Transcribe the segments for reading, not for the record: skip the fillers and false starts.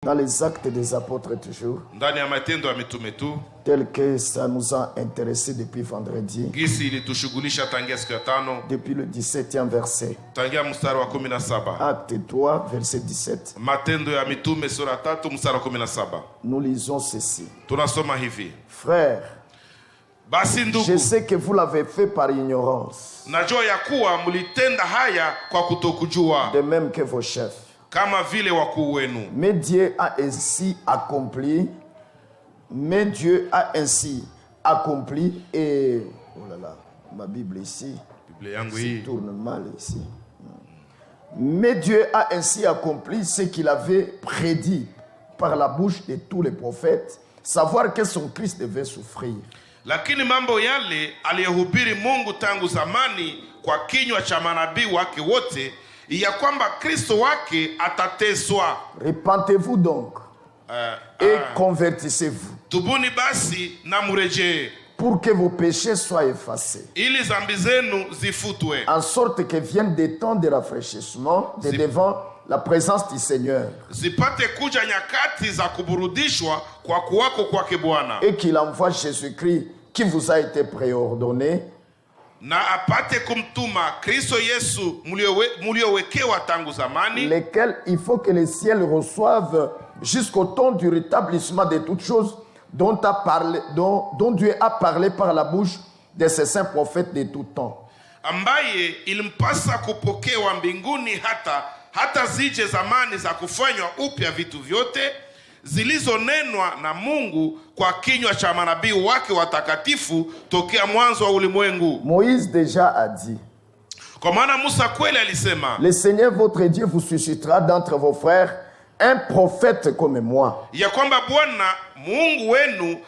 Dans les actes des apôtres toujours, ndani ya matendo ya mitume tu, tel que ça nous a intéressé depuis vendredi, gisi ilitushughulisha tangia siku ya tano, depuis le 17e verset, tangia mstari wa 17. Acte 3 verset 17, Matendo ya mitume sura 3 mstari wa 17. nous lisons ceci. Tunasoma hivi: Frères, basi je ndugu, sais que vous l'avez fait par ignorance, najua ya kuwa mlitenda haya kwa kutokujua, de même que vos chefs. kama vile wakuu wenu. Mais Dieu a ainsi accompli, et oh là là, ma Bible ici, Biblia yangu ça hii tourne mal ici. Mais Dieu a ainsi accompli ce qu'il avait prédit par la bouche de tous les prophètes, savoir que son Christ devait souffrir. lakini mambo yale aliyohubiri Mungu tangu zamani kwa kinywa cha manabii wake wote, ya kwamba Kristo wake atateswa. Repentez-vous donc et convertissez-vous, Tubuni basi na murejee, pour que vos péchés soient effacés, ili zambi zenu zifutwe, en sorte que viennent des temps de rafraîchissement de devant la présence du Seigneur, zipate kuja nyakati za kuburudishwa kwa kuwako kwake Bwana, et qu'il envoie Jésus-Christ qui vous a été préordonné, na apate kumtuma Kristo Yesu muliowekewa tangu zamani, lesquels il faut que les ciels reçoivent jusqu'au temps du rétablissement de toutes choses dont Dieu a parlé par la bouche de ses saints prophètes de tout temps. ambaye ilimpasa kupokewa mbinguni hata zije zamani za kufanywa upya vitu vyote, zilizonenwa na Mungu kwa kinywa cha manabii wake watakatifu tokea mwanzo wa ulimwengu. Moïse déjà a dit, Kwa maana Musa kweli alisema, le Seigneur votre Dieu vous suscitera d'entre vos frères un prophète comme moi, ya kwamba Bwana Mungu wenu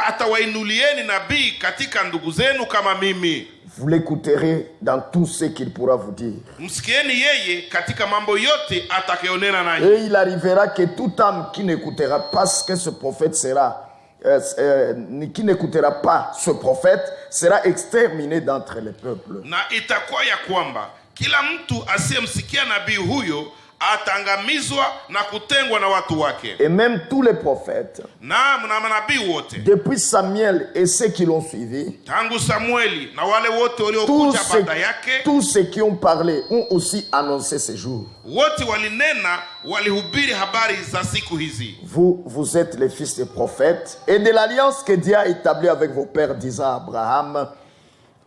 atawainulieni nabii katika ndugu zenu kama mimi. vous l'écouterez dans tout ce qu'il pourra vous dire. Msikieni yeye katika mambo yote atakayonena nanyi. Et il arrivera que toute âme qui n'écoutera pas ce que ce prophète sera exterminée d'entre les peuples. Na itakuwa ya kwamba kila mtu asiyemsikia nabii huyo atangamizwa na kutengwa na watu wake. Et même tous les prophètes, Na manabii wote depuis Samuel et ceux qui l'ont suivi, tangu Samueli na wale wote waliokuja baada yake, tous ceux qui ont parlé ont aussi annoncé ces jours. wote walinena, walihubiri habari za siku hizi. Vous êtes les fils des prophètes et de l'alliance que Dieu a établie avec vos pères, disant à Abraham,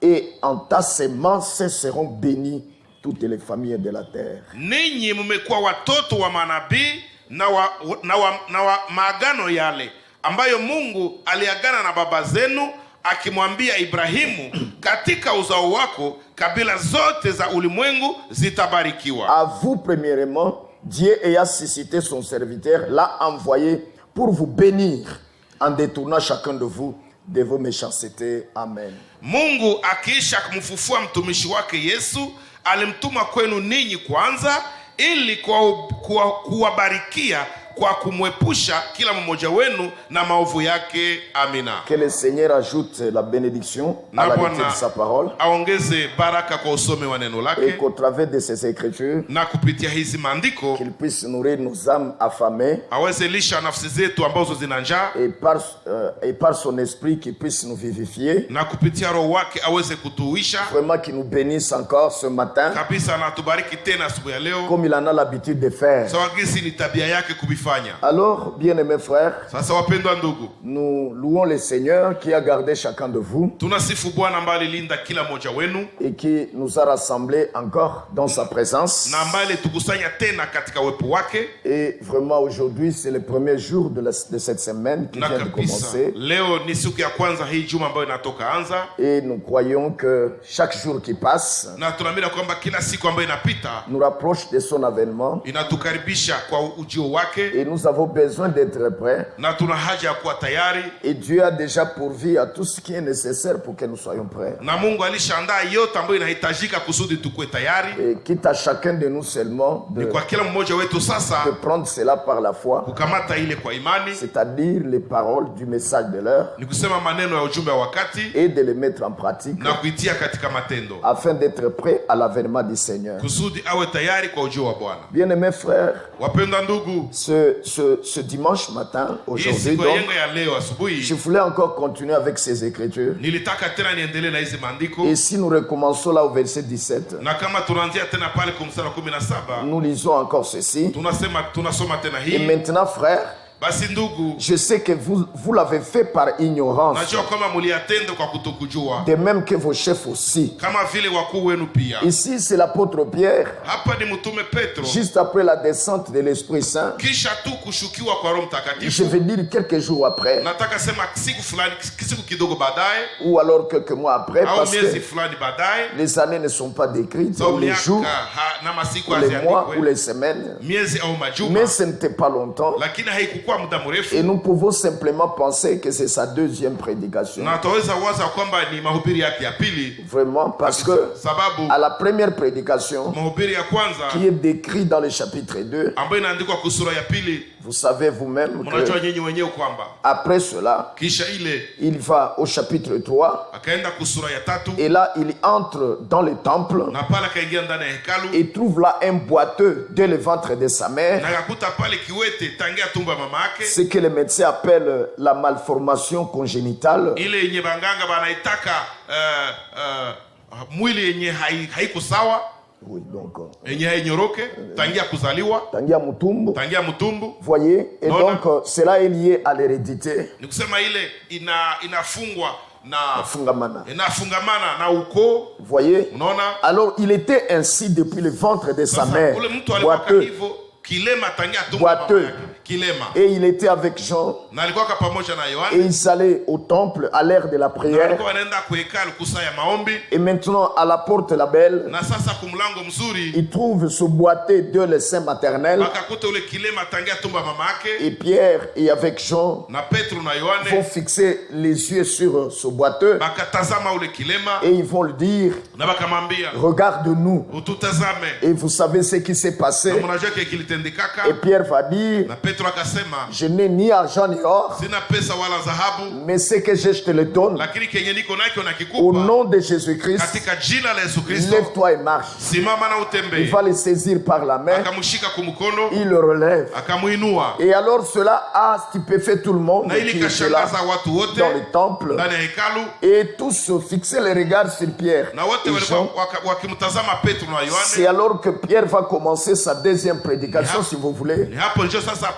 et en ta sémence seront bénies toutes les familles de la terre. Ninyi mmekuwa watoto wa manabii na wa maagano yale ambayo Mungu aliagana na baba zenu, akimwambia Ibrahimu, katika uzao wako kabila zote za ulimwengu zitabarikiwa. À vous premièrement, Dieu ayant suscité son serviteur, l'a envoyé pour vous bénir en détournant chacun de vous de vos méchancetés. Amen. Mungu akiisha kumfufua mtumishi wake Yesu, alimtuma kwenu ninyi kwanza, ili kuwabarikia kwa kumwepusha kila mmoja wenu na maovu yake. Amina. Que le Seigneur ajoute la bénédiction à la lecture de sa parole, aongeze baraka kwa usome wa neno et lake, qu'au travers de ces écritures, na kupitia hizi maandiko qu'il puisse nourrir nos âmes affamées, aweze lisha nafsi zetu ambazo zina njaa, et par son esprit qu'il puisse nous vivifier, na kupitia roho wake aweze kutuisha vraiment qu'il nous bénisse encore ce matin, kabisa, na tubariki tena asubuhi ya leo comme il en a l'habitude de faire. sawa gisi ni tabia yake kubifanya. Alors, bien-aimés frères, Sasa wapendwa ndugu, nous louons le Seigneur qui a gardé chacun de vous tunasifu Bwana ambaye alilinda kila mmoja wenu et qui nous a rassemblés encore dans sa présence. na ambaye alitukusanya tena katika uwepo wake. Et vraiment aujourd'hui, c'est le premier jour de cette semaine qui Na vient de kabisa commencer. leo ni siku ya kwanza hii juma ambayo inatoka anza, Et nous croyons que chaque jour qui passe na tunaamini kwamba kila siku ambayo inapita nous rapproche de son avènement. inatukaribisha kwa ujio wake, Et nous avons besoin d'être prêts. na tuna haja ya kuwa tayari, Et Dieu a déjà pourvu à tout ce qui est nécessaire pour que nous soyons prêts. na Mungu alishaandaa yote ambayo inahitajika kusudi tukue tayari. Et quitte à chacun de nous seulement Ni kwa kila mmoja wetu sasa de prendre cela par la foi, kukamata ile kwa imani, c'est-à-dire les paroles du message de l'heure, ni kusema maneno ya ujumbe wa wakati et de les mettre en pratique na kuitia katika matendo, afin d'être prêt à l'avènement du Seigneur. kusudi awe tayari kwa ujio wa Bwana. Bien-aimés frères, Wapendwa ndugu, ce ce dimanche matin, Hii aujourd'hui, siku ya donc, yenga ya leo je asubuhi voulais encore continuer avec ces écritures. nilitaka tena niendelee na hizi maandiko, Et si nous recommençons là au verset 17, na kama tunaanzia tena pale kumstari wa 17 nous lisons encore ceci. tunasoma tena Et hii. maintenant, frères, Basi ndugu, je sais que vous l'avez fait par ignorance, najua kwamba muliyatenda kwa kutokujua, de même que vos chefs aussi. kama vile wakuu wenu pia. Ici, c'est l'apôtre Pierre, Hapa ni mtume Petro, juste après la descente de l'Esprit Saint. kisha tu kushukiwa kwa Roho Je Mtakatifu. vais dire quelques jours après, Nataka sema siku fulani, siku kidogo baadaye ou alors quelques mois après, au parce miezi que fulani baadaye, les années ne sont pas décrites, ou au les jours, miaka na masiku ou les mois, ou haziandikwe, les semaines. miezi au majuma, Mais ce n'était pas longtemps. lakini haikukuwa muda mrefu. Et nous pouvons simplement penser que c'est sa deuxième prédication. Na tutaweza waza kwamba ni mahubiri yake ya pili, Vraiment, parce que sababu à la première prédication, mahubiri ya kwanza qui est décrite dans le chapitre 2, ambayo inaandikwa kwa sura ya pili, vous savez vous-même mnajua que nyinyi wenyewe kwamba après cela, kisha ile il va au chapitre 3, akaenda kusura ya tatu, et là, il entre dans le temple na pale akaingia ndani ya hekalu, et trouve là un boiteux dès le ventre de sa mère, na akakuta pale kiwete tangia tumbo ya mama yake, ce que les médecins appellent la malformation congénitale. ile yenye banganga banaitaka mwili yenye haiko sawa, Oui, donc, yenye hainyoroke tangia kuzaliwa, tangia mutumbu, tangia mtumbu. voyez, et Non, donc cela est lié à l'hérédité. Ni kusema ile inafungwa na Fungamana. inafungamana na ukoo. Voyez, Unaona, alors il était ainsi depuis le ventre de sa sasa mère, ule mtu alikuwa boiteux, hivyo kilema tangia tumbo ya mama boiteux. yake, kilema, Et il était avec Jean, na alikuwa pamoja na et Yohane, ils allaient au temple à l'heure de la na prière. alikuwa wanaenda kuhekalu kusa ya maombi. Et maintenant, à la porte la belle, Na sasa kumlango mzuri il trouve ce boiteux de le sein maternel. akakuta ule kilema tangia tumbo ya mama yake, Et Pierre, et avec Jean, na Petro na vont Yohane fixer les yeux sur ce boiteux bakatazama ule kilema, et ils vont lui dire, na bakamwambia regarde-nous. ututazame. Et vous savez ce qui s'est passé. Na mnajua kile kilitendekaka, Et Pierre va dire, na Petro akasema je n'ai ni argent ni or, sina pesa wala dhahabu, mais ce que j'ai, je te le donne. lakini kenye niko nacho Au nakikupa nom de Jésus-Christ, katika jina la Yesu Kristo. lève-toi et marche. Simama na Il utembee. va le saisir par la main, Akamshika kumkono, il le relève. akamuinua, Et alors cela a stupéfait tout le monde na ili qui était là kashangaza watu wote dans le temple. ndani ya hekalu, Et tous fixaient les regards sur Pierre na wote et walikuwa Jean. wakimtazama Petro na C'est Yohane. alors que Pierre va commencer sa deuxième prédication, si vous voulez. Ni hapo ndio sasa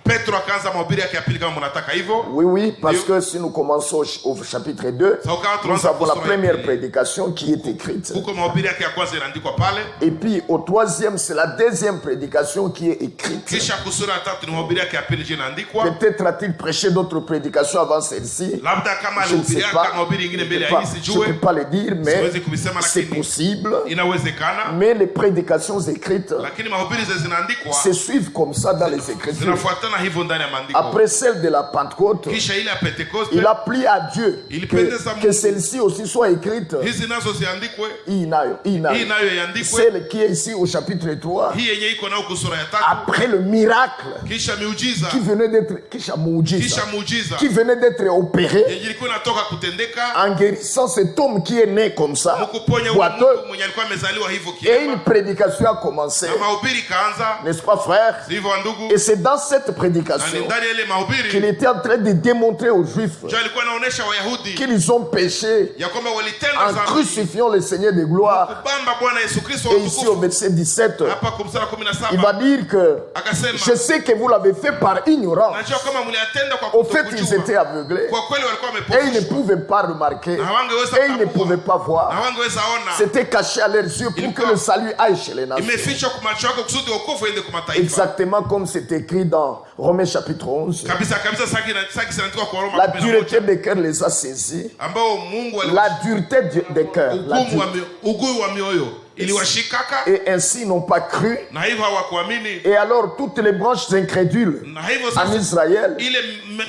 Petro akaanza mahubiri yake ya pili, kama mnataka hivyo. Oui, oui, parce que si nous commençons au chapitre 2, nous avons la première prédication qui est écrite. Huko mahubiri yake ya kwanza inaandikwa pale, Et puis au troisième, c'est la deuxième prédication qui est écrite. kisha kusura ya tatu ni mahubiri yake ya pili ndio inaandikwa. Peut-être a-t-il prêché d'autres prédications avant celle-ci. Labda kama Je ne alihubiri sais yake pas. mahubiri ingine mbele ya hii Je ne sijue, peux pas le dire, mais siwezi kuvisema, c'est lakini possible. inawezekana. Mais les prédications écrites Lakini mahubiri zinaandikwa se suivent comme ça dans les Écritures. zinafuatana hivyo ndani ya maandiko. Après celle de la Pentecôte, Kisha ile ya Pentekoste, il a plu à Dieu Ilipendeza que Mungu. celle-ci aussi soit écrite. hizi nazo ziandikwe, Hii hii nayo. nayo iandikwe, Celle qui est ici au chapitre 3, hii yenye iko nao kusura ya tatu, après le miracle kisha miujiza, qui venait d'être, kisha muujiza qui venait d'être opéré yenye ilikuwa inatoka kutendeka, en guérissant cet homme qui est né comme ça, mkuponya ule boiteux, mtu mwenye alikuwa amezaliwa hivyo et kilema, une prédication a commencé, na mahubiri kaanza. n'est-ce pas frère? Hivyo ndugu, Et c'est dans cette na ni prédication ndani ya ile qu'il mahubiri était en train de démontrer aux Juifs ndio alikuwa anaonesha Wayahudi qu'ils ont péché ya kwamba walitenda en dhambi crucifiant le Seigneur de gloire. kubamba Bwana Yesu Kristo wa Et ici au utukufu. verset 17, Hapa kumsala il va 17 dire que akasema, je sais que vous l'avez fait par ignorance. najua kama mliatenda kwa Au fait, ils étaient kutokujua. aveuglés Kwa kweli walikuwa et ils ne wamepofushwa pouvaient pas remarquer na hawangeweza et ils ne kutambua, pouvaient pas na voir. hawangeweza ona. C'était caché à leurs yeux pour que le salut aille chez les nations. Imefichwa kwa macho yako kusudi wokovu uende kwa mataifa. Exactement comme c'est écrit dans Romains chapitre 11. Kabisa kabisa, saki zinaandikwa kwa Roma La 11, dureté des cœurs les a saisis. ambao Mungu La dureté des cœurs. La ugumu wa dureté. ugui wa mioyo iliwashikaka, Et ainsi n'ont pas cru. na hivyo hawakuamini, Et alors toutes les branches incrédules na hivyo en sasa Israël ile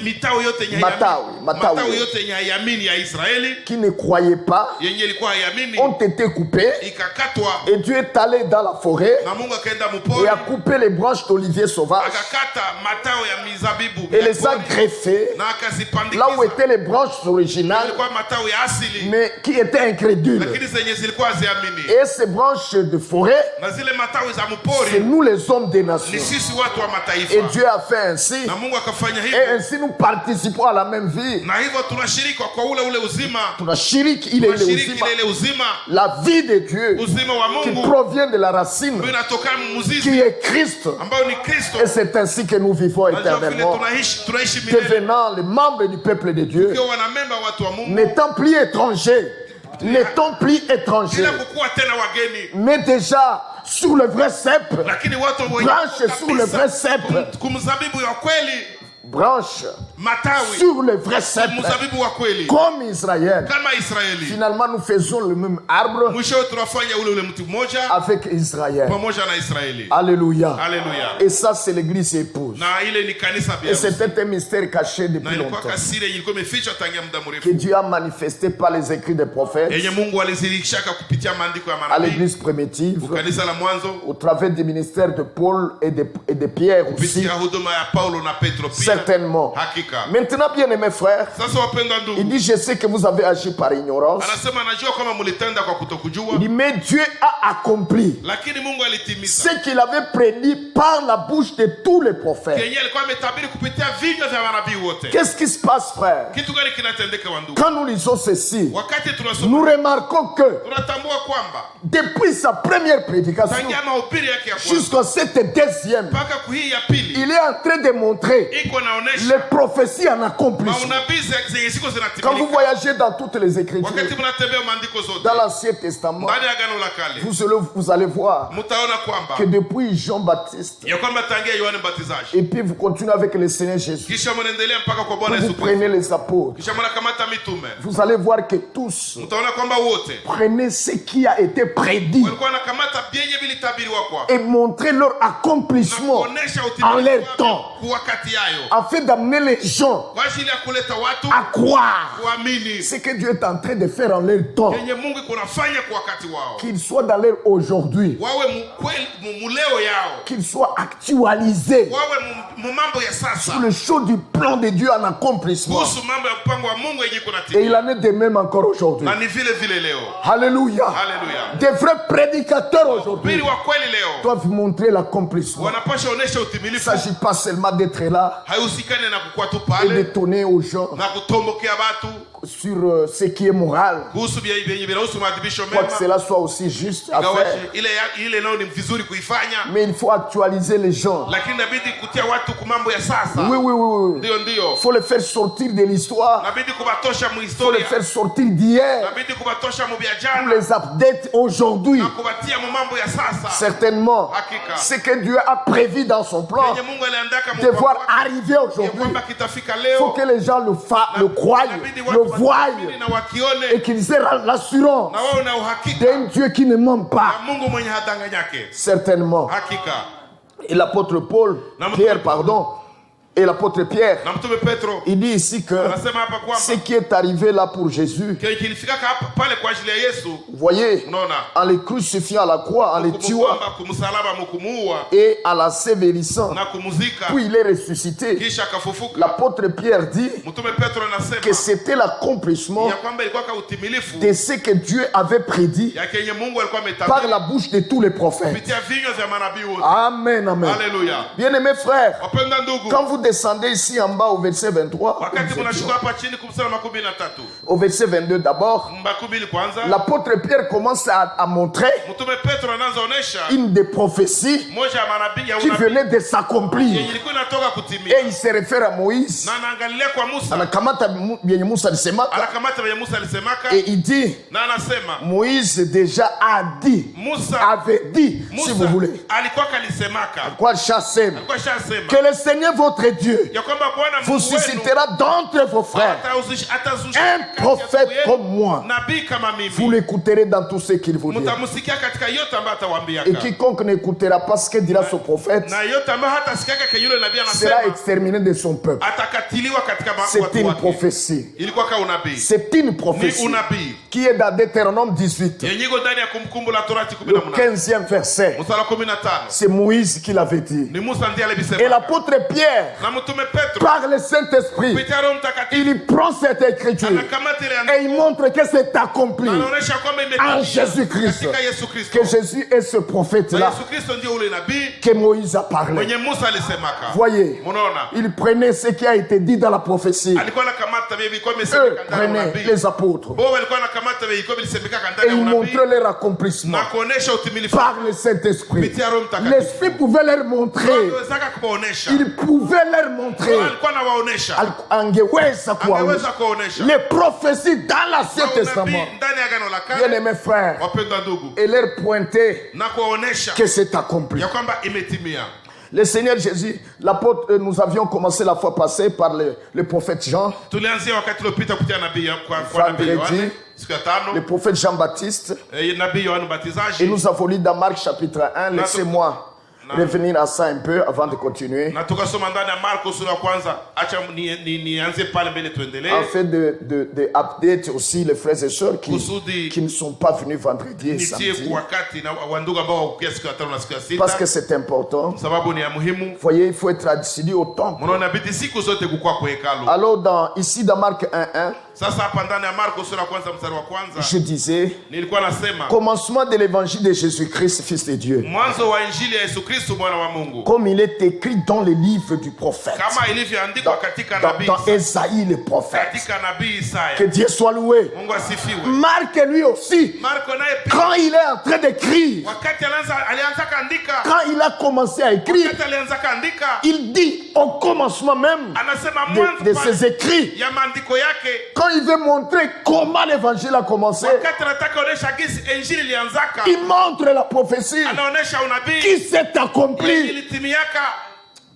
mitao yote yenye Matawi. yote yenye haiamini ya Israeli qui ne croyaient pas yenye ilikuwa haiamini ont été coupés. ikakatwa, Et Dieu est allé dans la forêt na Mungu akaenda et mpori a coupé les branches d'olivier sauvage akakata matao ya mizabibu et ya les a pori, greffées na akazipandikiza là où étaient les branches originales, ilikuwa matao ya asili, mais qui étaient incrédules. lakini zenye zilikuwa haziamini. Et ces branches de forêt, na zile matawi za c'est mpori nous les hommes des ni nations. sisi watu wa Et mataifa, Dieu a fait ainsi. na Mungu akafanya Et hivyo, ainsi nous participons à la même vie. na hivyo tunashiriki kwa ule uzima, Tunashiriki ile tunashiriki uzima. ile uzima, La vie de Dieu uzima wa qui Mungu provient de la racine ambayo inatokana qui mzizi est Christ. ambayo ni Kristo. Et c'est ainsi que nous vivons Najua vile éternellement, tunaishi milele devenant les membres du peuple de Dieu, ukiwa wanamemba watu wa Mungu, n'étant plus étrangers, n'étant plus étrangers, bila kukuwa tena wageni, mais déjà sur le vrai cep, lakini watu wenye branche sur le vrai cep, kumzabibu ya kweli, branche matawi sur le vrai cep, mzabibu wa kweli comme Israël. kama Israeli. Finalement, nous faisons le même arbre Mwisho tunafanya ule mti mmoja avec Israël. pamoja na Israeli. Alléluia. Haleluya. Et ça, c'est l'église épouse. Na ile ni kanisa Et biarusi, c'était un mystère caché na depuis ilikuwa longtemps, kasiri yenye ilikuwa imefichwa tangia muda que mrefu, Dieu a manifesté par les écrits des prophètes yenye Mungu alizirikishaka kupitia maandiko ya à manabii, l'église primitive, kanisa la mwanzo, au travers du ministère de Paul et de Pierre aussi, kupitia huduma ya Paulo na Petro pia. certainement. Hakika. Maintenant, bien aimés frères, Sasa wapendwa il ndugu, dit, je sais que vous avez agi par ignorance. anasema najua kama mlitenda kwa kutokujua, Il dit, mais Dieu a accompli lakini Mungu alitimiza ce qu'il avait prédit par la bouche de tous les prophètes. kenye alikuwa ametabiri kupitia vinywa vya manabii wote. Qu'est-ce qui se passe, frère? Kitu gani kinatendeka wa ndugu? Quand nous lisons ceci, Wakati nous tunasoma remarquons que tunatambua kwamba depuis sa première prédication tangia mahubiri yake ya kwanza jusqu'à cette deuxième, mpaka kuhii ya pili il est en train de montrer iko naonesha les prophéties en accomplissement. maunabii zenye siku Quand vous zinatimilika. voyagez dans toutes les Écritures, Wakati mnatembea maandiko zote dans l'Ancien Testament, ndani ya Agano la Kale, vous allez voir mtaona kwamba que depuis Jean-Baptiste, ya kwamba tangia Yohane Mbatizaji, et puis vous continuez avec le Seigneur Jésus, kisha mnaendelea mpaka kwa Bwana vous Yesu Kristo, prenez les apôtres, kisha mnakamata mitume, vous allez voir que tous mtaona kwamba wote prenez ce qui a été prédit walikuwa wanakamata vyenye vilitabiriwa kwao et montrer leur na accomplissement kuonesha en utimilifu leur wake temps, kwa wakati yayo, afin d'amener les gens kwa ajili ya kuleta watu à croire kuamini ce que Dieu est en train de faire en leur temps, yenye Mungu kunafanya kwa wakati wao, qu'ils soient dans leur aujourd'hui, wawe muleo yao, qu'ils soient actualisés wawe mambo ya sasa, sur le show du plan de Dieu en accomplissement. kuhusu mambo ya mpango wa Mungu yenye Et kunatimia, il en est de même encore aujourd'hui. na ni vile vile leo. Alléluia. Haleluya. Des vrais prédicateurs Pili aujourd'hui wa kweli leo doivent montrer l'accomplissement. wanapasha onesha Il ne utimilifu, s'agit pas seulement d'être là haihusikane na kukua tu et de pale donner aux gens na kutombokea watu sur ce qui est moral. kuhusu vyenye vinahusu maadhibisho Quoique mema, cela soit aussi juste à ingawa faire. ile nayo ni vizuri kuifanya, Mais il faut actualiser les gens. lakini inabidi kutia watu ku mambo ya sasa. Oui, oui, oui, oui. Ndio Il faut les faire sortir de l'histoire. inabidi kubatosha Il faut les muhistoria, faire sortir d'hier. inabidi kubatosha mu vya Pour jana les updates aujourd'hui. na kubatia mu mambo ya sasa. Certainement, Hakika. ce que Dieu a prévu dans son plan Yenye Mungu aliandaka mu de voir mpango wake, arriver ya aujourd'hui. kwamba kitafika Il faut leo, que les gens le croient, inabidi le watu voient waamini na et wakione, qu'ils aient l'assurance na wao na uhakika d'un Dieu qui ne ment na pas. Mungu mwenye hadanganyake. Certainement. Hakika. Et l'apôtre Paul, Pierre, pardon, et l'apôtre Pierre, Na mtume Petro il dit ici que anasema hapa ce kwamba qui est arrivé là pour Jésus, kilifika hapa pale kwa ajili ya Yesu, vous voyez, unaona, en le crucifiant à la croix, en le tuant kumkwamba kumsalaba, mkumuua et en la sévérissant, na kumuzika, puis il est ressuscité. kisha akafufuka. L'apôtre Pierre dit Mtume Petro que anasema c'était l'accomplissement ya kwamba ilikuwa ka utimilifu de ce que Dieu avait prédit ya kenye Mungu alikuwa par ametabiri la bouche de tous les prophètes. kupitia vinywa vya manabii wote. Amen, amen. Haleluya. Bien-aimés frères, Wapenda ndugu, quand vous descendez ici en bas au verset 23, wakati mnashuka hapa chini kumsala 23 au verset 22 d'abord, mbakubili kwanza, l'apôtre Pierre commence à montrer mtume Petro anaanza onesha une des prophéties moja ya manabii ya qui unabii venait de s'accomplir. yenye ilikuwa inatoka kutimia, Et il se réfère à Moïse. na anaangalia kwa Musa, Anakamata vyenye Musa alisemaka anakamata vile Musa alisemaka, et il dit, na anasema Moïse déjà a dit, Musa avait dit, si vous voulez, alikuwa kalisemaka, quoi chassez, alikuwa shasema que le Seigneur votre Dieu ya kwamba Bwana vous Mungu wenu suscitera d'entre vos frères atazusha un prophète comme moi. nabii kama mimi, Vous l'écouterez dans tout ce qu'il vous dit. mtamsikia katika yote ambayo atawaambiaka, Et quiconque n'écoutera pas ce que dira ce prophète na yote ambayo hatasikiaka kenye yule nabii sera anasema exterminé de son peuple. atakatiliwa katika C'est watu une wake. prophétie. Ilikuwa kama unabii, C'est une ni prophétie unabii qui est dans Deutéronome 18, yenye iko ndani ya Kumbukumbu la Torati le 18 15e verset. mstari wa 15. C'est Moïse qui l'avait dit. Ni Musa ndiye Et alisema, l'apôtre Pierre na mtume Petro par le Saint-Esprit, kupitia Roho Mtakatifu il prend cette écriture anakamata ile et il montre que c'est accompli anaonyesha kwamba imetimia en Jésus-Christ. katika Yesu Kristo. Que Jésus est ce prophète-là Yesu Kristo ndio ule nabii que Moïse a parlé. mwenye Musa alisemaka. Voyez, Munaona? il prenait ce qui a été dit dans la prophétie. Alikuwa anakamata vile vilikuwa Eux vimesemeka ndani ya prenaient nabii. les apôtres Bo walikuwa anakamata vile vilikuwa vimesemeka et ndani ya ils nabii montraient leur accomplissement na kuonesha utimilifu par le Saint-Esprit. kupitia Roho Mtakatifu. L'Esprit pouvait leur montrer. Aliweza kuwaonesha. Il pouvait leur montrer. Alikuwa anawaonesha. Angeweza kuwaonesha. Angeweza kuonesha. Les prophéties dans l'Ancien Testament. Ndani ya Agano la Bien Kale. aimés frères, Wapendwa ndugu. et leur pointer Na kuwaonesha que c'est accompli. ya kwamba imetimia. Le Seigneur Jésus, l'apôtre, nous avions commencé la fois passée par le prophète Jean, Tulianzia wakati uliopita kupitia nabii kwa nabii Yohane siku ya le tano. prophète Jean-Baptiste, Nabii Yohane et Mbatizaji. nous avons lu dans Marc chapitre 1. Laissez-moi revenir à ça un peu avant de continuer, Na tukasoma ndani ya Marko sura ya kwanza. Acha nianze pale mbele tuendelee. afin de update aussi les frères et sœurs Kusudi qui ne sont pas venus vendredi et nitie samedi, kwa wakati na wandugu ambao wakukia siku ya tano na siku ya parce que sita. c'est important. Sababu ni ya muhimu. Voyez, il faut être assidu au temple. Mnaona bidi siku zote kukua kwa hekalu. Alors, ici dans Marc 1:1, Sasa hapa ndani ya Marko sura ya kwanza mstari wa kwanza je disais, nilikuwa nasema commencement de l'évangile de Jésus-Christ, Fils de Dieu, mwanzo wa injili ya Yesu Kristo mwana wa Mungu comme il est écrit dans le livre du prophète, kama ilivyoandikwa katika nabii dans Esaïe le prophète. katika nabii Isaya. Que Dieu soit loué. Mungu asifiwe. Marc lui aussi, Marko naye pia quand il est en train d'écrire, wakati alianza kaandika, quand il a commencé à écrire, wakati alianza kaandika il dit au commencement même anasema mwanzo de ses écrits, ya maandiko yake, quand il veut montrer comment l'évangile a commencé, wakati anataka onesha gisi injili ilianzaka, il montre la prophétie anaonesha unabii qui s'est accomplie ilitimiaka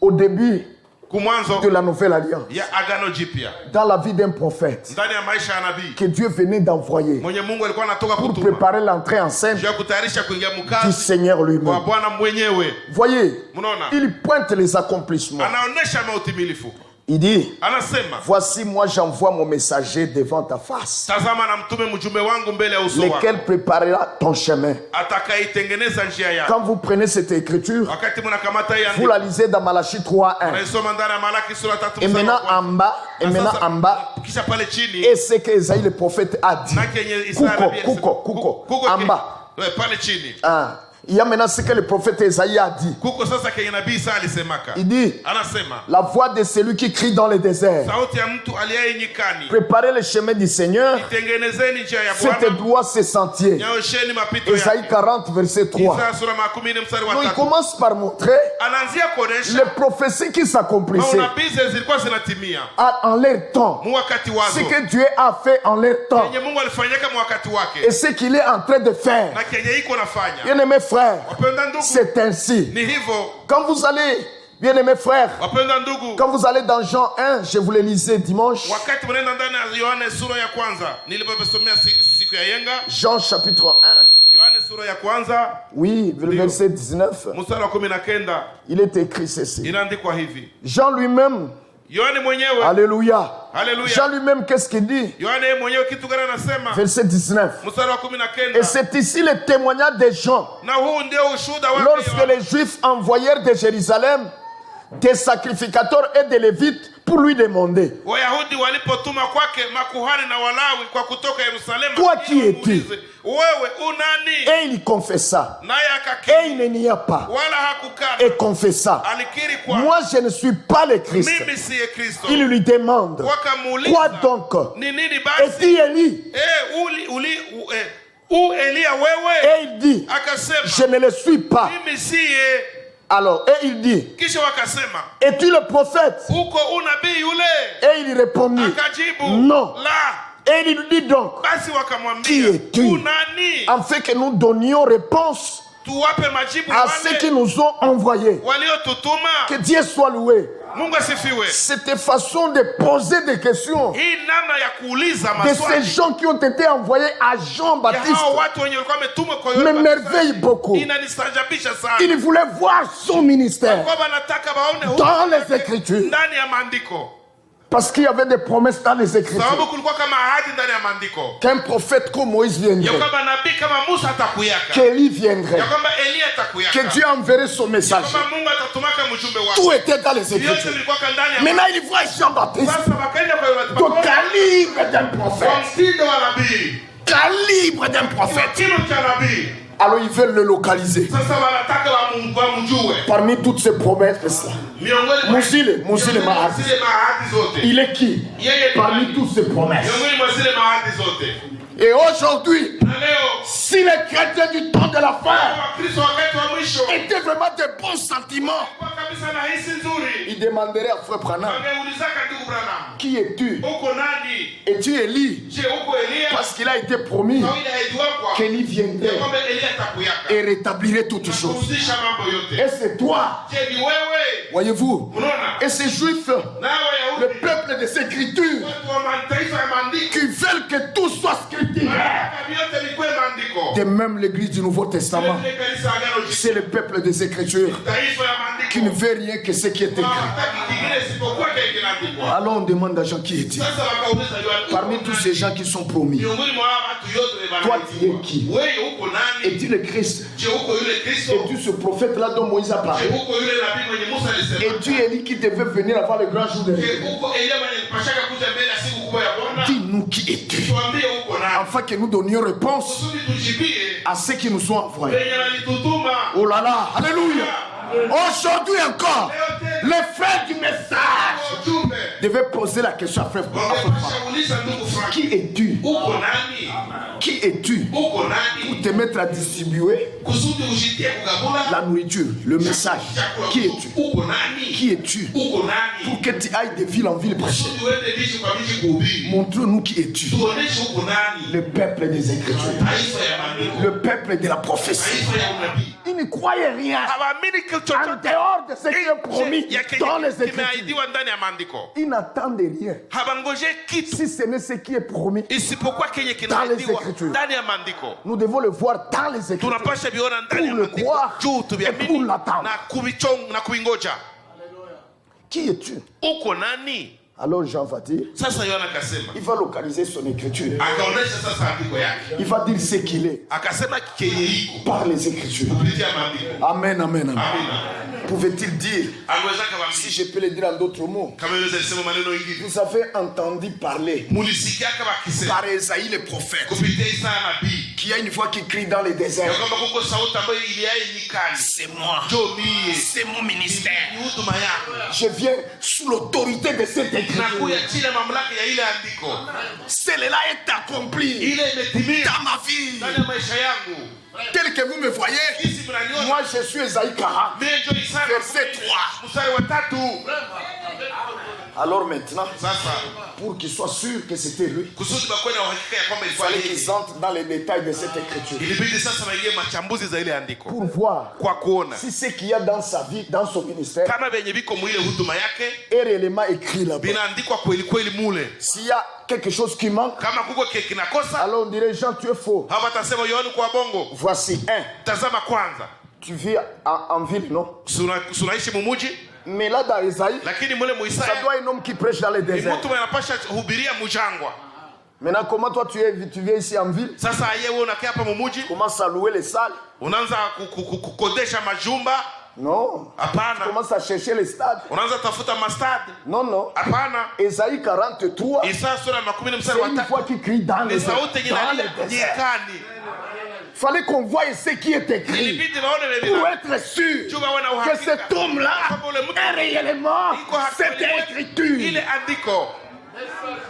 au début kumwanzo de la nouvelle alliance, ya agano jipya dans la vie d'un prophète ndani ya maisha ya nabii que Dieu venait d'envoyer mwenye Mungu alikuwa anatoka pour kutuma préparer l'entrée en scène juu ya kutayarisha kuingia du mkazi Seigneur kwa lui-même. Bwana mwenyewe. Voyez, Mnaona, il pointe les accomplissements. anaonesha mautimilifu. Il dit, Anasema voici, moi j'envoie mon messager devant ta face, tazama na mtume mjumbe wangu mbele ya uso wako lequel préparera ton chemin. atakaitengeneza njia yako. Quand vous prenez cette écriture, Wakati mnakamata hii vous andiko la lisez dans Malachie 3:1. unaisoma ndani ya Malaki sura 3 Et mstari wa maintenant en kwanza. bas, et Na maintenant sasa, en bas, kisha pale chini et ce que Esaïe le prophète a dit. na kenye Isaya Kuko, nabii alisema. kuko, en bas. Pale chini Ah, il y a maintenant ce que le prophète Esaïe a dit. kuko sasa kenye nabii Isaya alisemaka. Il dit, Anasema la voix de celui qui crie dans le désert, sauti ya mtu aliye nyikani, préparez le chemin du Seigneur, tengenezeni njia ya faites Bwana, droit ses sentiers. nyosheni mapito Esaïe yake. 40, verset 3. Isaya sura 40 mstari wa Donc il 3. commence par montrer Anaanzia kuonesha les prophéties qui s'accomplissaient unabii zilikuwa zinatimia en leur temps. mu wakati Ce wazo que Dieu a fait en leur temps kenye Mungu alifanyaka mu wakati et wake ce qu'il est en train de faire. na kenye iko nafanya. Bien-aimés frères, Wapenda ndugu, c'est ainsi. ni hivyo. Quand vous allez, bien-aimés frères, Wapenda ndugu, quand vous allez dans Jean 1, je vous le lisais dimanche, wakati mnaenda ndani ya Yohane sura ya kwanza nilipopesomea siku ya yenga, Jean chapitre 1, Yohane sura ya kwanza oui, le verset 19, mstari wa 19 il est écrit ceci. inaandikwa hivi. Jean lui-même, Yohane mwenyewe, alléluia. haleluya. Jean lui-même, qu'est-ce qu'il dit? Yohane mwenyewe kitu gani anasema? Verset 19. Mstari wa Et 19. c'est ici le témoignage des gens. Na huu ndio ushuhuda wake Lorsque Yohane. les Juifs envoyèrent de Jérusalem des sacrificateurs et des Lévites pour lui demander, Wayahudi walipotuma kwake makuhani na Walawi kwa kutoka Yerusalemu, Toi qui ili es-tu? wamuulize, wewe unani? et il confessa, Naye et il akakiri ne nia pas, wala hakukana, et confessa, alikiri kwa moi je ne suis pas le Christ. mimi siye Kristo. Il lui demande, Wakamuuliza, quoi donc? ni nini Et dit basi? Élie, Elia wewe? et il dit, je Akasema ne le suis pas. mimi siye. Alors, et il dit, Kisha wakasema es-tu le prophète? uko unabii yule? Et il répondit, Akajibu non. la. Et il lui dit donc, Basi Qui wakamwambia es-tu? unani? afin que nous donnions réponse Tuwape majibu à ceux qui wale nous ont envoyés. waliotutuma. Que Dieu soit loué. Mungu asifiwe. Cette façon de poser des questions Hii namna ya kuuliza de ces maswali gens qui ont été envoyés à ya Jean-Baptiste hao watu wenye walikuwa wametumwa kwa Yohana m'émerveille Mbatizaji beaucoup. inanistajabisha sana. Il voulait voir son ministère Kwamba nataka waone dans huko les Écritures. ndani ya maandiko. Parce qu'il y avait des promesses dans les sababu Écritures. kulikuwa kama ahadi ndani ya maandiko Qu'un prophète comme Moïse ya viendrait. kwamba nabii kama Musa atakuyaka, Qu'Élie viendrait. ya kwamba Elia atakuyaka, Que Dieu enverrait son message. kwamba Mungu atatumaka mjumbe Tout wake. était dans les Yote Écritures. vilikuwa ndani ya Maintenant, il voit Jean-Baptiste. sasa wakaenda kwa Au calibre d'un kwa prophète. mtindo wa nabii, Calibre d'un kwa prophète. kimo cha nabii. Alors ils veulent le localiser. Sasa wanataka wamjue Parmi toutes ces promesses-là. miongoni mwa Musile Mahadi. zile mahadi zote. Il est qui? Yeye ni Parmi nani? toutes ces promesses. Miongoni mwa zile mahadi zote. Et aujourd'hui, Na leo si les chrétiens du temps de la fin Wakristo wakati wa mwisho étaient vraiment de bons sentiments, kwa kabisa na hisi nzuri, ils demanderaient à Frère Branham, wangeulizaka ndugu Branham, qui es-tu? uko nani? Es-tu Élie? Je, uko Elia? Parce qu'il a été promis Kawaida haijuakwa qu'Élie ya viendrait kwamba Elia atakuyaka et rétablirait toutes na choses. kurudisha mambo yote. Et c'est toi, Je, ni wewe? voyez-vous, Unaona? et ces juifs, Na le Wayahudi, peuple des Écritures, watu wa mataifa ya maandiko, qui veulent que tout soit scripturaire. wanataka vyote vikuwe maandiko. De même l'Église du Nouveau Testament, Vile kanisa Agano Jipya, c'est le peuple des Écritures taifa ya qui ne maandiko, veut rien que ce qui est écrit. hawataki kingine isipokuwa kile kinaandikwa. Alors on demande à Jean qui est-il. Sasa wakauliza Yohana, Parmi tous ces gens qui sont promis, miongoni mwa hawa watu yote toi tu es wanaitwa, qui? wewe uko nani? Es-tu le Christ? Je, uko yule Kristo? Es-tu ce prophète-là dont Moïse a Je, parlé? uko yule nabii mwenye Musa alisema? Es-tu Élie qui devait venir avant le grand jour de Je, l'éternel? uko Elia mwenye pashaka kuja mbele ya siku kubwa ya Bwana? Dis-nous qui es-tu, Tuambie uko nani, afin que nous donnions réponse kusudi tujibie à ceux qui nous sont envoyés. wenye walitutuma. Oh là là, alléluia. Aujourd'hui encore, les frères du message Ujumbe devaient poser la question à frère Branham. wangepasha uliza ndugu Frank, Qui es-tu? uko nani? Qui es-tu? Uko nani? Te mettre à distribuer Kusudi ujitie kugabula la nourriture, le message. chakula. Qui es-tu? Uko nani? Qui es-tu? Uko nani? Pour que tu ailles de ville en ville prêcher. Kusudi uende miji kwa miji kuhubiri. Montre-nous qui es-tu. Tuoneshe uko nani? Le peuple des Écritures. Taifa ya maandiko, Le peuple de la prophétie. taifa ya unabii. Ils ne croyaient rien Hawaamini kitu en chochote dehors de ce qui est promis ya dans les Écritures. kimeahidiwa ndani ya maandiko. Ils n'attendent rien. Habangoje kitu Si ce n'est ce qui est promis, isipokuwa kenye Dans kinaahidiwa les Écritures. ndani ya maandiko. nous devons le voir dans les Écritures. Tunapasha viona ndani ya Pour le maandiko croire juu et pour tuviamini l'attendre. na kuvichonga na kuvingoja. Qui es-tu? Uko nani? Alors Jean va dire, Sasa Yohana akasema, il va localiser son écriture. akaonesha sasa andiko yake, Il va dire ce qu'il est akasema kenye iko par les Écritures. kupitia maandiko. Amen, amen, amen. Amina. Pouvait-il dire, Aliweza si kawambia je peux le dire en d'autres mots, kama yule alisema maneno mengine, vous avez entendu parler mulisikia kama akisema par Esaïe le prophète, kupitia Isaya nabii qui a une voix qui crie dans les ya déserts. kwamba kuko sauti ambayo iliai nyikani, C'est moi, njoo mie, c'est mon ministère. ni huduma yangu, Je viens sous l'autorité de cette écriture. nakuya chini ya mamlaka ya ile andiko. Cela est accompli Ile imetimia dans ma vie. ndani ya maisha yangu. Tel que vous me voyez, Kisi mnaniona moi je suis Esaïe 40. mimi ndio Isaya Verset 3. mstari wa 3. Alors maintenant, Sasa pour qu'il soit sûr que c'était lui, kusudi bakuwe na uhakika ya kwamba il ilikuwa fallait yeye, qu'ils entrent dans les détails de cette écriture. ilibidi sasa waingie machambuzi za ile andiko Pour voir kwa kuona si ce qu'il y a dans sa vie, dans son ministère, kama venye viko mwile huduma yake est réellement écrit là-bas. vinaandikwa kweli kweli mule. S'il y a quelque chose qui manque, Kama kuko kinakosa, alors on dirait Jean, tu es faux. hawatasema Yohani kwa bongo. Voici un. Tazama kwanza, Tu vis en ville, non? sunaishi mumuji, Mais là, dans Esaïe, lakini mule ça muisaya doit être un homme qui prêche dans les ni déserts. mtu anapasha hubiria mujangwa. Maintenant, comment toi tu viens ici en ville? Sasa yeye wewe unakaa hapa mumuji, Commence à louer les salles? unaanza kukodesha majumba? Non. Hapana. Commence à chercher les stades? Unaanza tafuta mastad? Non, non. Hapana. Esaïe 43, Isaya sura ya 10 c'est mstari wa une 3 voix qui crie dans ni les sauti yenye dans inalia les déserts. nyikani. Fallait qu'on voie ce qui est écrit Ilibidi waone pour vile être sûr Juba wana que uhakika cet homme-là kwamba ule mtu est réellement iko haki cette kweli kweli. écriture. Ile andiko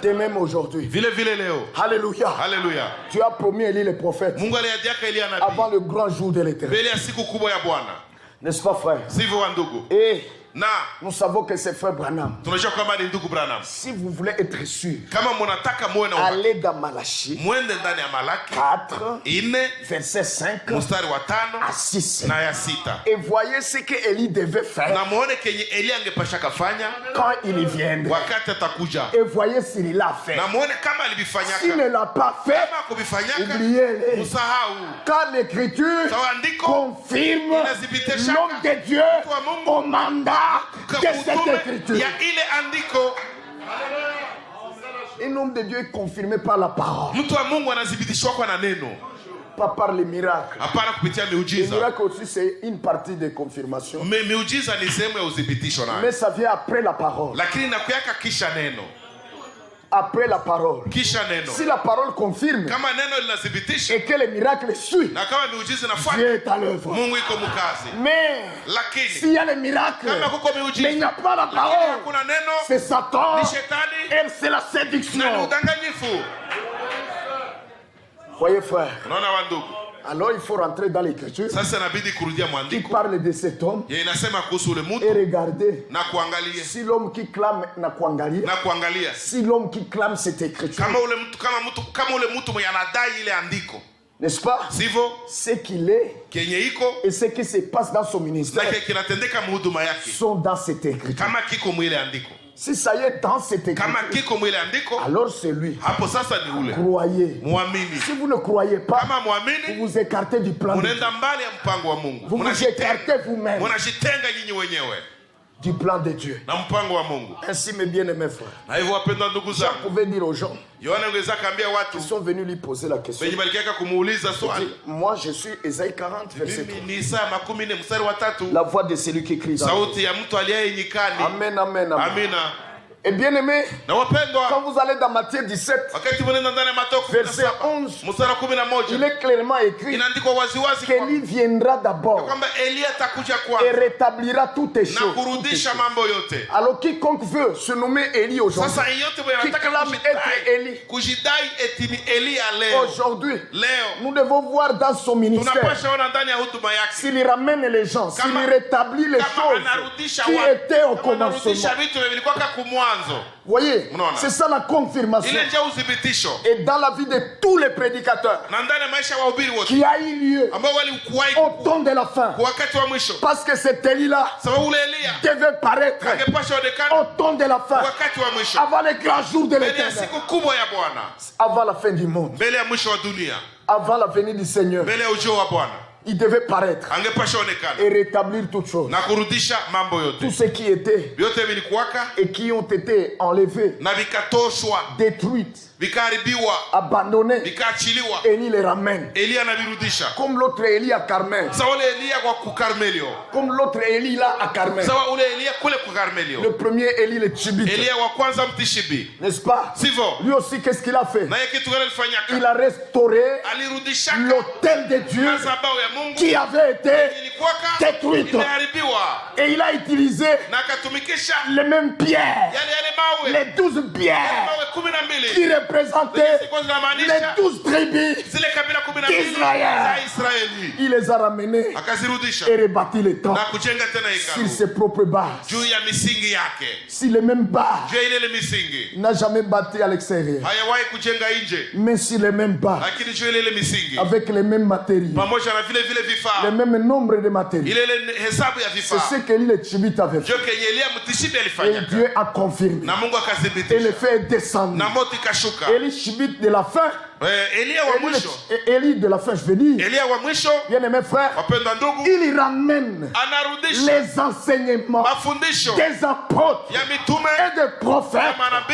De même aujourd'hui. vile vile leo. Alléluia. Haleluya. Tu as promis Élie le prophète Mungu aliadiaka Elia nabii avant le grand jour de l'éternel. mbele ya siku kubwa ya Bwana. N'est-ce pas, frère? Sivyo wa ndugu? Et Na nous savons que c'est frère Branham. tunajua kwamba ni ndugu Branham. Si vous voulez être sûr, Kama mnataka muwe na uhakika, allez dans Malachie mwende ndani ya Malaki 4, 4 verset 5 mstari wa 5 à 6. na ya 6. Et voyez ce que Élie devait faire Na muone kenye Elia angepasha kafanya quand il y viendra. wakati atakuja. Et voyez s'il l'a fait. Na muone kama S'il alivifanyaka. ne l'a pas fait, Kama kuvifanyaka, oubliez-les. usahau. Car l'écriture Sawa andiko confirme inathibitisha l'homme de Dieu au mandat de cette utume écriture. ya ile andiko. Un homme de Dieu est confirmé par la parole, Mtu wa Mungu anathibitishwa kwa na neno, pas par les miracles. hapana kupitia Les miujiza. miracles aussi, c'est une partie des confirmations. Miujiza ni sehemu ya uthibitisho nayo, Mais ça vient après la parole. lakini nakuyaka kisha neno, Après la parole. kisha neno. Si la parole confirme Kama neno linathibitisha et que les miracles suivent, na kama miujiza inafuata, Dieu est à l'œuvre. Mungu iko mkazi. Mais Lakini s'il y a les miracles, kama kuko mais il miujiza n'y a pas la lakini parole, hakuna neno, c'est Satan ni shetani et c'est la na ni séduction. udanganyifu. Voyez frère, Unaona wandugu, alors il faut rentrer dans l'écriture sasa inabidi kurudia qui mwandiko parle de cet homme ya inasema kuhusu ule et mtu regarder na kuangalia si l'homme qui clame na kuangalia, na kuangalia si l'homme qui clame cette écriture, kama ule mtu mwenye anadai ile andiko, n'est-ce pas, sivyo ce qu'il est kenye iko et ce qui se passe dans son ministère na kinatendeka muhuduma yake, sont dans cette écriture. kama kiko mwile andiko, Si ça y est dans cette kama écriture, kiko mwile andiko, alors c'est lui. hapo sasa ni ule Croyez. muamini. Si vous ne croyez pas, Kama vous muamini, vous écartez du plan de Dieu. munaenda mbali ya mpango wa Mungu, Vous vous écartez vous-même munajitenga nyinyi wenyewe du plan de Dieu. na mpango wa Mungu. Ainsi, mes bien-aimés frères, Na hivyo wapendwa ndugu Jean zangu, pouvait dire aux gens Yohana angeweza kaambia watu qui sont venus lui poser la question, wenye balikiaka kumuuliza il swali, dit, moi je suis Ésaïe 40, verset 3. mimi ni Isaya 40 mstari wa 3, La voix de celui qui crie dans le- sauti ya mtu aliye nyikani. Amen, amen, amen. Amina. Et bien aimé, Na wapendwa, quand vous allez dans Matthieu 17, wakati mnaenda ndani ya Mathayo verset 17 11, mstari wa il 11, est clairement écrit inaandikwa waziwazi qu'Élie viendra d'abord kwamba Elia atakuja et kwanza rétablira toutes les na choses. kurudisha mambo yote. Alors quiconque veut se nommer Élie aujourd'hui, Sasa yeyote mwenye qui anataka clame être Élie, kujidai eti ni Elia leo, aujourd'hui, leo nous devons voir dans son ministère tunapasha ona ndani ya huduma yake s'il ramène les gens, s'il Kama- rétablit les kama choses anarudisha qui watu, étaient au kama anarudisha commencement. vitu vilikuwa kumwanzo. Voyez, Unaona? c'est ça la confirmation. Ile ndio uthibitisho Et dans la vie de tous les prédicateurs na ndani ya maisha ya wahubiri wote qui a eu lieu ambao walikuwahi au temps de la fin, kwa wakati wa mwisho, parce que cet Élie-là sababu ule Elia devait paraître angepasha onekana au temps de la fin, wakati wa mwisho, avant les grands jours de mbele ya l'éternel, siku kubwa ya Bwana, avant la fin du monde, mbele ya mwisho wa dunia, avant la venue du Seigneur. mbele ya ujio wa Bwana. Il devait paraître Angepasha onekana et rétablir toutes choses. na kurudisha mambo Tous yote, ceux qui étaient vyote vilikuwaka et qui ont été enlevés, na vikatoshwa, détruits, vikaharibiwa, abandonnés, vikaachiliwa. Élie les ramène. Elia anavirudisha, Comme l'autre Élie à Carmel. sawa ule Elia kwa kukarmelio, Comme l'autre Élie là à Carmel. sawa ule Elia kule kukarmelio. Le premier Élie le Tchibite. Elia wa kwanza Mtishibi, N'est-ce pas? sivyo? Lui aussi, qu'est-ce qu'il a fait? Naye kitu gani Il alifanyaka? a restauré Alirudishaka l'autel de Dieu madhabahu ya Mungu qui avait été ilikuwaka détruite. imeharibiwa, Et il a utilisé na akatumikisha les mêmes pierres, yale mawe, les 12 pierres mawe 12 qui représentaient zilikuwa les zinamaanisha 12 tribus. zile kabila 12 Israel. za Israeli. Il les a ramenés Akazirudisha et rebâti les na temples kujenga tena sur hekalu ses propres bases. juu ya misingi yake, Sur les mêmes bases. juu ya ile misingi. Il n'a jamais bâti à l'extérieur, Hayawahi kujenga nje, mais sur les mêmes bases, lakini juu ya ile misingi avec les mêmes matériaux, pamoja na vile vile le vifaa, même nombre de matériaux. ile hesabu ya C'est vifaa, ce que le Tchibite avait fait. ndio kenye Elia Mtishibi Et alifanya, Dieu a confirmé. na Mungu Et le akathibitisha fait est descendu. na moto ikashuka. Élie Tchibite de la fin, Elia wa mwisho, Élie de la fin, je veux dire, Elia wa mwisho, bien aimé frère, wapendwa ndugu, il ramène anarudisha les enseignements mafundisho des apôtres ya mitume et des ya prophètes. manabii,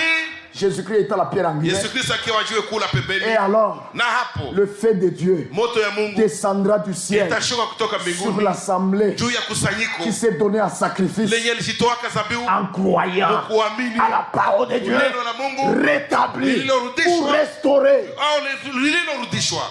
Jésus-Christ étant la pierre angulaire. Yesu Kristo akiwa jiwe kula Et pembeni, alors, na hapo le feu de Dieu moto ya Mungu descendra du ciel itashuka kutoka sur mbinguni l'assemblée juu ya kusanyiko qui s'est donné en sacrifice lenye lishitoaka zabihu en croyant kuamini à la parole de Dieu, neno la Mungu rétabli ou restauré. au lililorudishwa.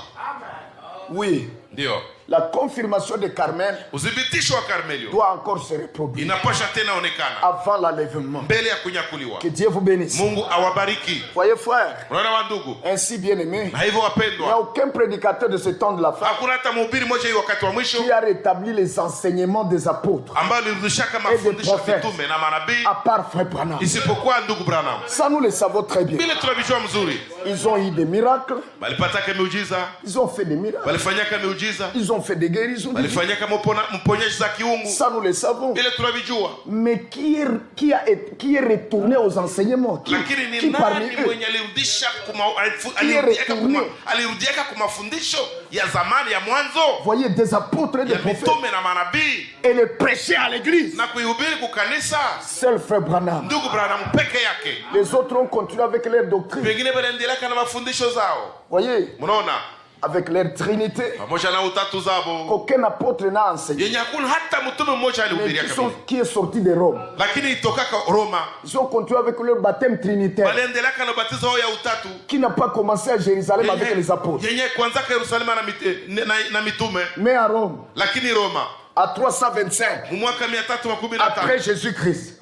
Oui, Ndio la confirmation de Carmel uthibitisho wa Karmelio doit encore se reproduire inapasha tena onekana avant l'enlèvement. mbele ya kunyakuliwa. Que Dieu vous bénisse. Mungu awabariki. Voyez frère, Unaona wandugu, ainsi bien aimé, na hivyo il n'y a wapendwa, aucun prédicateur de ce temps de la fin hakuna hata mhubiri mmoja hii wakati wa mwisho qui a rétabli les enseignements des apôtres, ambayo alirudishaka mafundisho ya mitume na manabii à part Frère Branham. isipokuwa ndugu Branham. Ça, nous le savons très bien. Vile tunavijua mzuri, Ils ont eu des miracles, walipataka miujiza, ils ont fait des miracles, walifanyaka miujiza, ils ont ont fait des guérisons divines. walifanyia kama mponyaji za kiungu. Ça, nous le savons. Ile tunavijua. Mais qui est retourné aux enseignements? Lakini ni Qui parmi nani eux? mwenye alirudisha retourné? alirudiaka kwa mafundisho ya zamani ya mwanzo? Voyez, des apôtres et des Ya prophètes. mitume na manabii Et les prêcher à l'église. na kuihubiri kukanisa. Seul frère Branham. Ndugu Branham peke yake. Les autres ont continué avec leur doctrine. Wengine wanaendelea na mafundisho zao. Voyez, Mnaona? avec leur trinité. Pamoja na utatu zao. Qu'aucun apôtre n'a enseigné. Yenye hakuna hata mtume mmoja Mais alihubiria kabisa. qui est sorti de Rome. Lakini itokaka Roma. Ils ont continué avec leur baptême trinitaire. Waliendelea na ubatizo wao ya utatu. Qui n'a pas commencé à Jérusalem avec les apôtres. Yenye kwanza ka Yerusalemu na mitume. Mais à Rome. Lakini Roma. À 325. Mwaka 315. Après Jésus-Christ.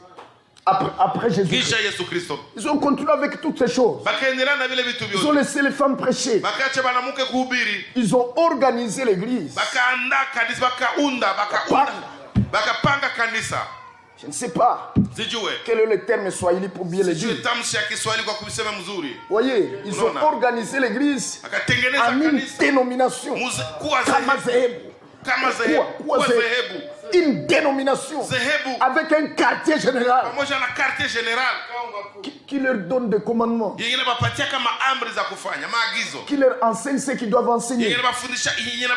Après Jésus-Christ. Kisha Yesu Kristo. Ils ont continué avec toutes ces choses. Bakaendelea na vile vitu Ils ont vyote. laissé les femmes prêcher. Bakaacha banamuke kuhubiri. Ils ont organisé l'église. Bakaandaa kanisa, bakapanga kanisa. Je ne sais pas Sijue. quel est le terme swahili pour bien le Sijue dire. tamshi ya Kiswahili kwa kusema mzuri. Voyez, ils ont organisé l'église Akatengeneza en une kanisa. dénomination. Kuwa Kama zehebu. zehebu. Kama zehebu. Kuwa Kuwa zehebu. zehebu. Une dénomination. Zehebu. Avec un quartier général Pamoja na quartier general. qui leur donne des commandements. Yengine bapatia kama amri za kufanya, maagizo. Qui leur enseigne ce qu'ils doivent enseigner. Yengine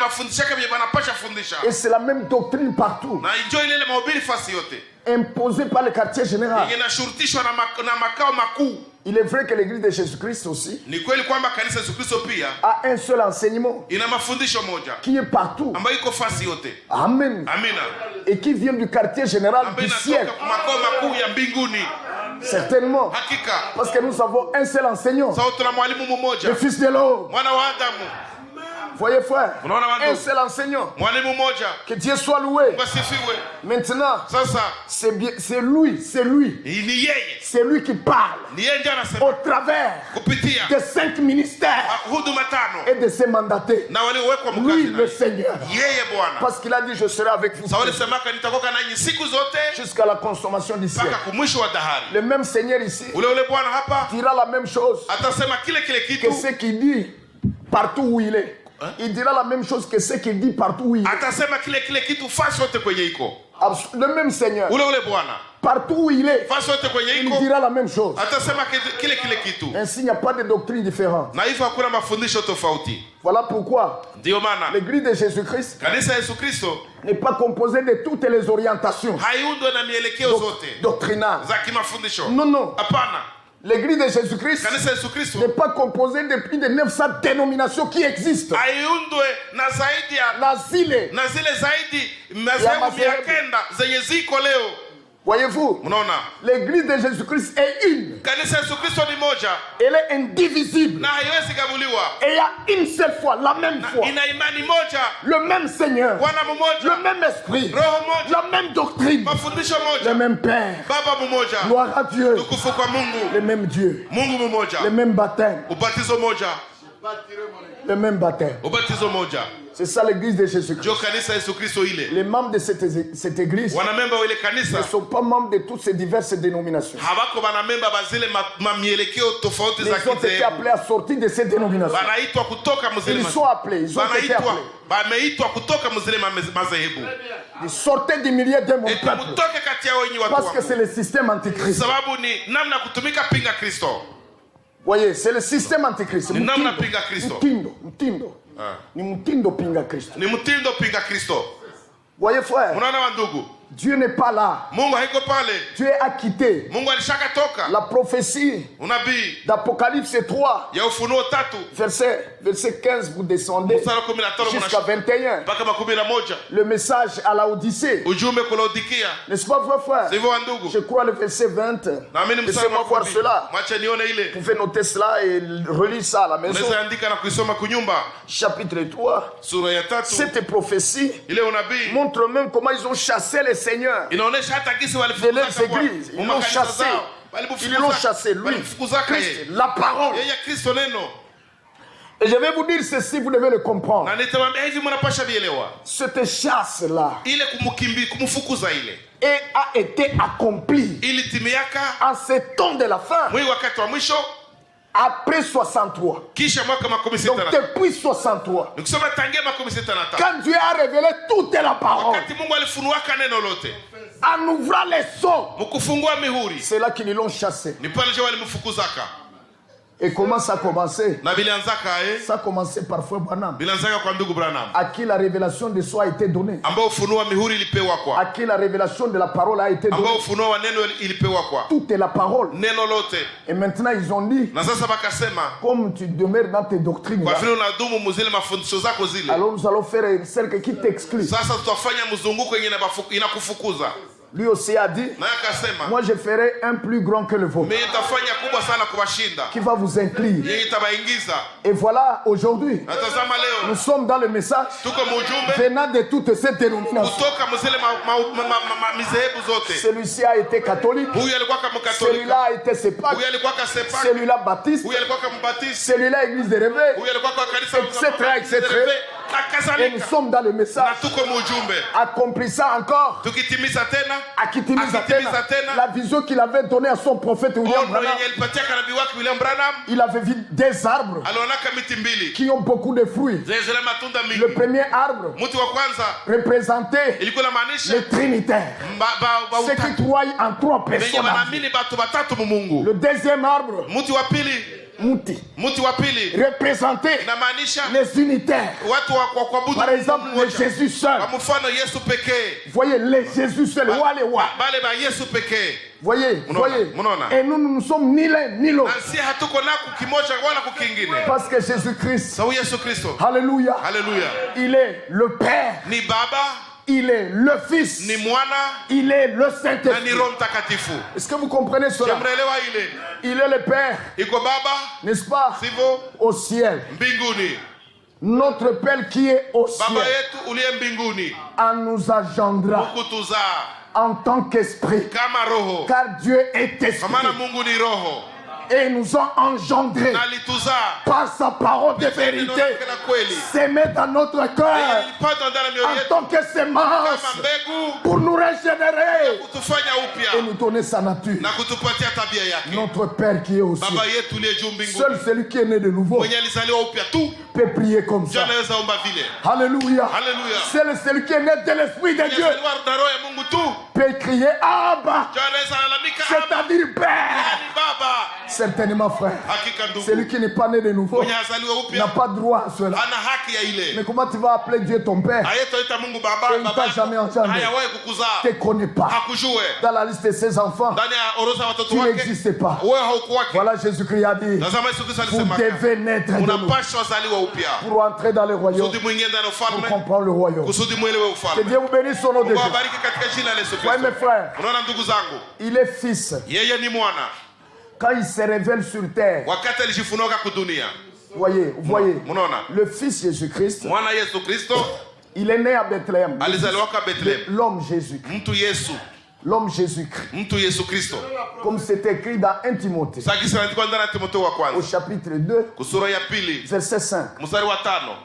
bafundisha kama banapasha fundisha. Et c'est la même doctrine partout. Na enjoy ile mahubiri fasi yote. Imposée par le quartier général. Yengine shurutishwa na makao makuu. Il est vrai que l'église de Jésus-Christ aussi Ni kweli kwamba kanisa Yesu Kristo pia a un seul enseignement ina mafundisho moja qui est partout. ambayo iko fasi yote. Amen. Amina. Et qui vient du quartier général Ambayo du ciel. inatoka kwa makao makuu ya mbinguni. Certainement. Hakika. Parce que nous avons un seul enseignant. Sawa tuna mwalimu Le mmoja. Fils de l'homme. Mwana wa Adamu. Voyez frère. Unaona Un wandugu? seul enseignant. Mwalimu mmoja. Que Dieu soit loué. Wasifiwe. Maintenant, Sasa c'est lui ni yeye. c'est lui qui parle Ni yeye ndiye anasema au travers kupitia des 5 ministères huduma tano et de ses mandatés. na waliowekwa Lui, mkazi le na Seigneur. yeye Bwana. Parce qu'il a dit, je serai avec vous Sawa alisemaka nitakuwa nanyi siku zote jusqu'à la consommation du ciel. mpaka kumwisho wa dahari. Le même Seigneur ici Ule Bwana hapa dira la même chose atasema kile que kitu. ce qu'il dit partout où il est. Il dira la même chose que ce qu'il dit partout où il est. Atasema kile kitu fasi yote kwenye iko. Le même Seigneur, Ule Bwana partout où il est, fasi yote kwenye il iko dira la même chose. atasema kile kitu. Ainsi, il n'y a pas de doctrine différente. Na hivyo hakuna mafundisho tofauti. Voilà pourquoi Ndio maana l'église de Jésus-Christ kanisa Yesu Kristo n'est pas composée de toutes les orientations haiundwe na mielekeo zote doctrinales. za kimafundisho. Non, non. Hapana. L'église de Jésus-Christ Kanisa Yesu Kristo n'est pas composée de plus de 900 dénominations qui existent. haiundwe na zaidi ya Na zile, zaidi madhehebu madhehebu. 900 zenye ziko leo. voyez-vous, Mnaona? l'église de Jésus-Christ est une. Kanisa Yesu Kristo ni moja Elle est indivisible. na haiwezi gabuliwa. Et il y a une seule foi, la même foi, Ina imani moja, le même Seigneur, Bwana mmoja, le même esprit, Roho moja, la même doctrine, mafundisho le moja, même Père. Baba mmoja, Gloire à Dieu, tukufu kwa Mungu, le même Dieu, Mungu mmoja, le même baptême, ubatizo moja, le même baptême. ubatizo moja. C'est ça l'église de Jésus-Christ. Ndio kanisa Yesu Kristo ile. Les membres de cette église Wanamemba wa ile ne kanisa sont pas membres de toutes ces diverses dénominations. hawako wanamemba bazile mielekeo tofauti Ils za ont été kizehebu. appelés à sortir de ces dénominations. Wanaitwa kutoka mzile Ils sont appelés, ils ont été appelés. wameitwa kutoka mzile madhehebu. Ils sortaient du milieu de mon Eti peuple. mtoke kati ya wenye watu Parce que c'est wangu. le système antichrist. Sababu ni namna ya kutumika pinga Kristo. Voyez, c'est le système antichrist. Ni namna pinga Kristo. Mtindo. Ni mtindo pinga Kristo. Ni mtindo pinga Kristo. Voyez frère, Unaona wandugu? Dieu n'est pas là. Mungu haiko pale. Dieu a quitté. Mungu alishaka toka. La prophétie Unabii d'Apocalypse 3, ya Ufunuo 3 verset 15, vous descendez mstari 15 jusqu'à 21. mpaka 11. Le message à la Odyssée. Ujumbe kwa Laodikia. N'est-ce pas vrai frère? Sivyo wandugu? Je crois le verset 20. Naamini mstari Laissez-moi wa voir 10. cela. Mwacha nione ile. Vous pouvez noter cela et relire ça à la maison. Unaweza andika na kuisoma kunyumba. Chapitre 3. Sura ya 3. Cette prophétie Ile unabii montre même comment ils ont chassé les seigneurs inaonesha hata gisi de walifukuza leurs églises. Ils l'ont chassé. Ils l'ont chassé. Lui, Christ, la parole. yeye Kristo neno. Et je vais vous dire ceci, vous devez le comprendre. Na nitamwambia hivi mnapasha vielewa. Cette chasse-là Ile kumfukuza ile a été accomplie ili timiaka en ce temps de la fin. mwi wakati wa mwisho Après 63. kisha mwaka makumi Donc sita na depuis 63. nikusema tangia makumi sita na tano Quand Dieu a révélé toute la parole. wakati Mungu alifunuaka neno lote En ouvrant les sceaux. mkufungua mihuri C'est là qu'ils l'ont chassé. ni pale je walimfukuzaka Et comment ça a commencé? na bilianzaka Ça a commencé par Frère Branham. bilianzaka kwa ndugu Branham À qui la révélation de soi a été donnée. ambao ufunuo wa mihuri ilipewa À kwa qui la révélation de la parole a été donnée. ambao ufunuo wa neno ilipewa kwa Toute la parole. neno lote Et maintenant ils ont dit, na sasa bakasema comme tu demeures dans tes doctrines, kwa là, vile unadumu muzile mafundisho zako zile alors nous allons faire un cercle qui t'exclut. sasa tutafanya mzunguko yenye inakufukuza Lui aussi a dit, naye akasema moi je ferai un plus grand que le vôtre, mimi nitafanya kubwa sana kuwashinda qui va vous inclure. yeye itabaingiza Et voilà, aujourd'hui, na tazama leo nous sommes dans le message tuko mujumbe venant de toutes ces dénominations. kutoka mzile mizehebu zote Celui-ci a été catholique, huyu alikuwa kama celui-là Katolika a été sépac, huyu alikuwa kama Sepak celui-là baptiste, huyu alikuwa kama Baptiste celui-là église de réveil. huyu alikuwa kwa kanisa Etc., etc. na Et nous kadhalika sommes dans le na message. tuko mujumbe Accomplissant encore, tukitimiza tena akitimiza tena la vision qu'il avait donnée à son prophète William ono Branham. yenye alipatia nabii wake William Branham Il avait vu des arbres alionaka miti mbili qui ont beaucoup de fruits. zile matunda Le mingi premier arbre mti wa kwanza représentait ilikuwa inamaanisha les trinitaires, ceux qui croient en trois wenye personnes. wanaamini batu batatu mu Mungu. Le deuxième arbre, Mti wa pili mti wa pili représentait inamaanisha les unitaires. watu wa kuabudu Par exemple, Mungu le mmoja. Jésus seul. Kwa mfano Yesu pekee Voyez, les Jésus seul. Wale wa. bale ba Yesu pekee Voyez, Unaona, voyez. unaona. Et nous ne sommes ni l'un ni l'autre. na si hatuko na kukimoja wala kukingine Parce que Jésus-Christ, sawa Yesu Kristo Alléluia, haleluya il est le Père, ni baba il est le Fils, ni mwana il est le na ni Saint-Esprit. Roho Mtakatifu. Est-ce que vous comprenez cela? Mnaelewa ile Il est le Père, iko baba n'est-ce pas, sivyo au ciel. mbinguni Notre Père qui est au baba ciel yetu uliye mbinguni en nous engendra kutuzaa en tant qu'esprit. kama roho Car Dieu est kwa esprit maana Mungu ni roho et nous a engendrés na alituzaa par sa parole de neno vérité. lake la kweli S'aimer dans notre cœur ilipata ndani ya mioyo en yetu tant que kama semence mbegu pour nous régénérer kutufanya et upya nous donner sa nature. na kutupatia tabia yake. Notre Père qui est au ciel. Baba yetu uliye juu mbinguni Seul celui qui est né de nouveau mwenye alizaliwa upya tu peut prier comme ndio ça. anaweza omba vile. Alléluia. Haleluya. Seul celui qui est né de l'Esprit de Mwenye Dieu alizaliwa na roho ya Mungu tu peut crier Abba, ndio anaweza lalamika Abba, c'est-à-dire Père. yaani baba. Certainement, frère. Hakika Celui ndugu qui n'est pas né de nouveau mwenye azaliwa n'a upya pas droit à cela. ana haki ya ile. Mais comment tu vas appeler Dieu ton Père? Hayetoita Mungu baba Et il t'a baba jamais entendu. hayawahi Tu kukuzaa ne connais pas. hakujue Dans la liste de ses enfants, ndani ya orodha ya watoto tu wake n'existais pas. wewe haukuwake. Voilà, Jésus-Christ a dit, Tazama Yesu Kristo vous alisema devez naître de nouveau unapaswa zaliwa upya pour entrer dans le royaume, kusudi mwingie ndani ya pour ufalme comprendre le royaume. kusudi mwelewe Que ufalme. Dieu vous bénisse au nom de Mungu Jésus. awabariki katika jina la Yesu Voyez mes Kristo. frères, Unaona ndugu zangu, il est fils. yeye ni mwana Quand il se révèle sur terre, wakati alijifunuka kudunia. voyez, voyez, Mnaona le fils Jésus-Christ, mwana Yesu Kristo il est né à Bethléem. alizaliwaka Bethlehem. L'homme Jésus, Mtu Yesu, l'homme Jésus-Christ, mtu Yesu Kristo. comme c'est écrit dans 1 Timothée, Sasa kisa ndiko ndani ya Timotheo wa au kwanza chapitre 2, kusura ya pili verset 5. mstari wa 5.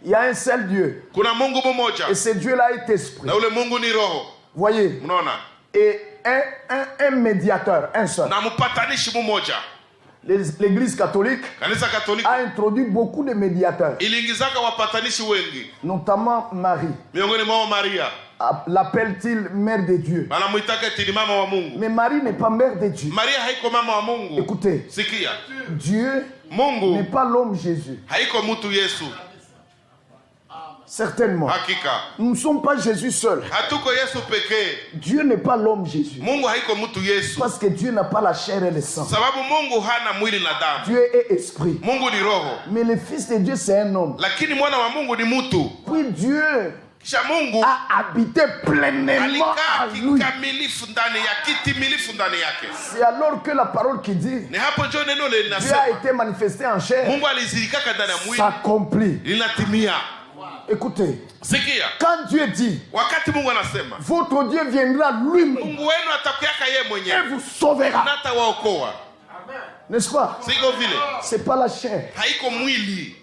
Il y a un seul Dieu, Kuna Mungu mmoja et ce Dieu-là est esprit. na ule Mungu ni roho. Voyez, Mnaona? et un médiateur, un seul. Na mpatanishi mmoja. L'Église catholique Kanisa Katoliki a introduit beaucoup de médiateurs, iliingizaka wapatanishi wengi, notamment Marie. miongoni mwao Maria. L'appelle-t-il mère de Dieu? Anamuitaka eti ni mama wa Mungu. Mais Marie n'est pas mère de Dieu. Maria haiko mama wa Mungu. Écoutez, Sikia, Dieu Mungu n'est pas l'homme Jésus. haiko mtu Yesu. Certainement. Hakika Nous ne sommes pas Jésus seul. hatuko Yesu pekee. Dieu n'est pas l'homme Jésus. Mungu haiko mtu Yesu, Parce que Dieu n'a pas la chair et le sang. sababu Mungu hana mwili na damu. Dieu est esprit. Mungu ni roho, Mais le Fils de Dieu, c'est un homme. lakini mwana wa Mungu ni mtu. Puis Dieu Kisha Mungu a habité pleinement alikaa en lui. kikamilifu ndani ya kitimilifu ndani yake. C'est alors que la parole qui dit Ni hapo ndio neno Dieu a linasema été manifesté en chair Mungu alizirikaka ndani ya mwili, s'accomplit. linatimia. Écoutez, Sikia, quand Dieu dit wakati Mungu anasema votre Dieu viendra lui-même Mungu wenu atakuyaka yeye et mwenyewe vous sauvera, na atawaokoa, n'est-ce pas? siko vile, C'est pas la chair. haiko mwili.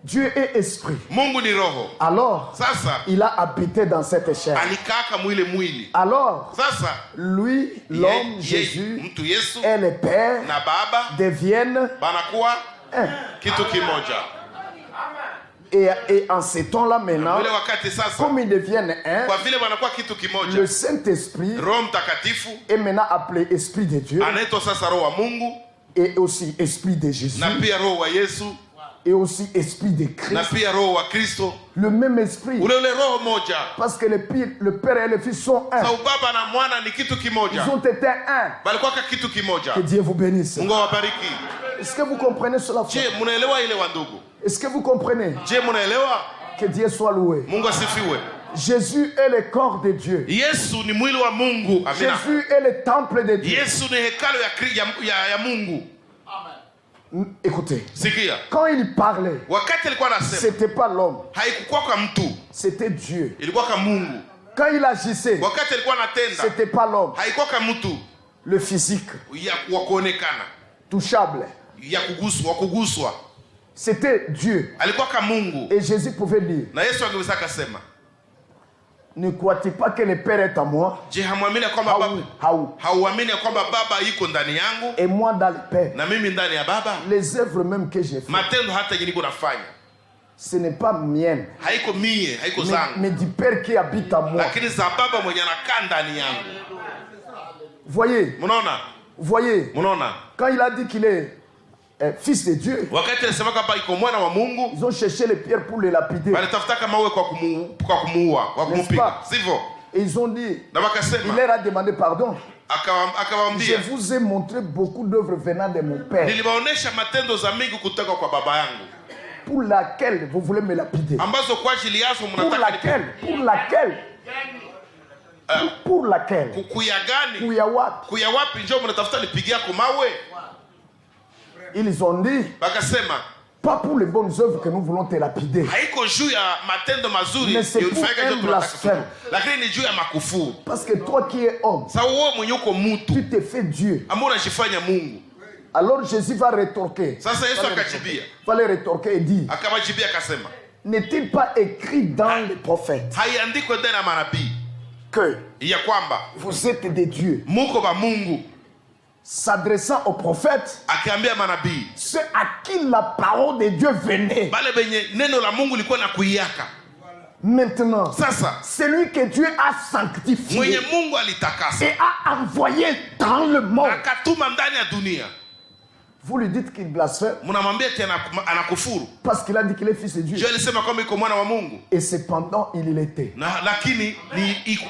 Dieu est esprit. Mungu ni roho. Alors, Sasa il a habité dans cette chair. alikaka mwili. Alors, Sasa lui, l'homme, Jésus, mtu Yesu et le Père na Baba deviennent banakuwa un. kitu kimoja. Et en ce temps-là maintenant, Ule wakati sasa comme ils deviennent un, kwa vile wanakuwa kitu kimoja, le Saint-Esprit Roho Mtakatifu est maintenant appelé Esprit de Dieu anaitwa sasa roho wa Mungu et aussi Esprit de Jésus na pia roho wa Yesu et aussi Esprit de na Christ. pia roho wa Kristo. Le même Esprit. Ule roho moja. Parce que le Père et le Fils sont un. Sa baba na mwana ni kitu kimoja. Ils ont été un. Balikuwa kitu kimoja. Que Dieu vous bénisse. Mungu awabariki. Est-ce que vous comprenez cela? Je, munaelewa ile wandugu? Est-ce que vous comprenez? Je, munaelewa? Que Dieu soit loué. Mungu asifiwe. Jésus est le corps de Dieu. Yesu ni mwili wa Mungu. Amina. Jésus est le temple de Dieu. Yesu ni hekalu ya Mungu. Écoutez. Sikia. Quand il parlait, wakati alikuwa anasema, c'était pas l'homme. haikuwa kwa mtu. C'était Dieu. Ilikuwa kwa Mungu. Quand il agissait, wakati alikuwa anatenda, c'était pas l'homme. haikuwa kwa mtu. Le physique. Ya kuonekana. Touchable. Ya kuguswa. C'était Dieu. Alikuwa kwa Mungu. Et Jésus pouvait dire, na Yesu angeweza kusema, ne crois-tu pas que le Père est en moi? Je, hamwamini kwamba baba, hauamini kwamba baba yuko ndani yangu et moi dans le Père? Na mimi ndani ya baba. Les œuvres même que j'ai fait, matendo hata niko nafanya, ce n'est pas mienne, haiko mie, haiko zangu, mais du Père qui habite en moi. Lakini za baba mwenye anakaa ndani yangu. Voyez, voyez, quand il a dit qu'il est fils de Dieu, wakati alisema kwamba iko mwana wa Mungu, ils ont cherché les pierres pour le lapider. Walitafuta kama wewe kwa kumuua, kwa kumpiga, sivyo? Et ils ont dit, na wakasema, il leur a demandé pardon. Akawaambia, je vous ai montré beaucoup d'œuvres venant de mon Père. Niliwaonesha matendo za mingi kutoka kwa baba yangu. Pour laquelle vous voulez me lapider? Ambazo kwa ajili yazo mnataka. Pour laquelle? Kuya gani? Kuya wapi njoo mnatafuta nipigia kwa mawe? Ils ont dit, bakasema, pas pour les bonnes œuvres que nous voulons te lapider. Haiko juu ya matendo mazuri, mais c'est pour un blasphème. Lakini ni juu ya makufuru. Parce que toi qui es homme, tu te fais Dieu. Amuna jifanya Mungu. Alors Jésus va rétorquer. Sasa Yesu akajibia. Va le rétorquer et dire, akawajibia akasema, n'est-il pas écrit dans les prophètes haiandikwe ndani ya manabii que ya kwamba vous êtes des dieux? Muko ba Mungu. S'adressant aux prophètes, akiambia manabii, ceux à qui la parole de Dieu venait. Bale benye neno la Mungu likuwa na kuiaka. Maintenant, sasa celui que Dieu a sanctifié, mwenye Mungu alitakasa, et a envoyé dans le monde, akatuma ndani ya dunia. Vous lui dites qu'il blasphème. Mnamwambia tena anakufuru. Parce qu'il a dit qu'il est fils de Dieu. Je alisema kwamba iko mwana wa Mungu. Et cependant il était. Lakini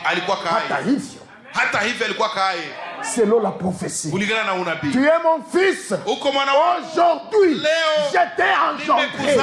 alikuwa kaye. Hata hivyo alikuwa kaye. Selon la prophétie. Kulingana na unabii. Tu es mon fils. Uko mwana wangu. Aujourd'hui, leo je t'ai engendré.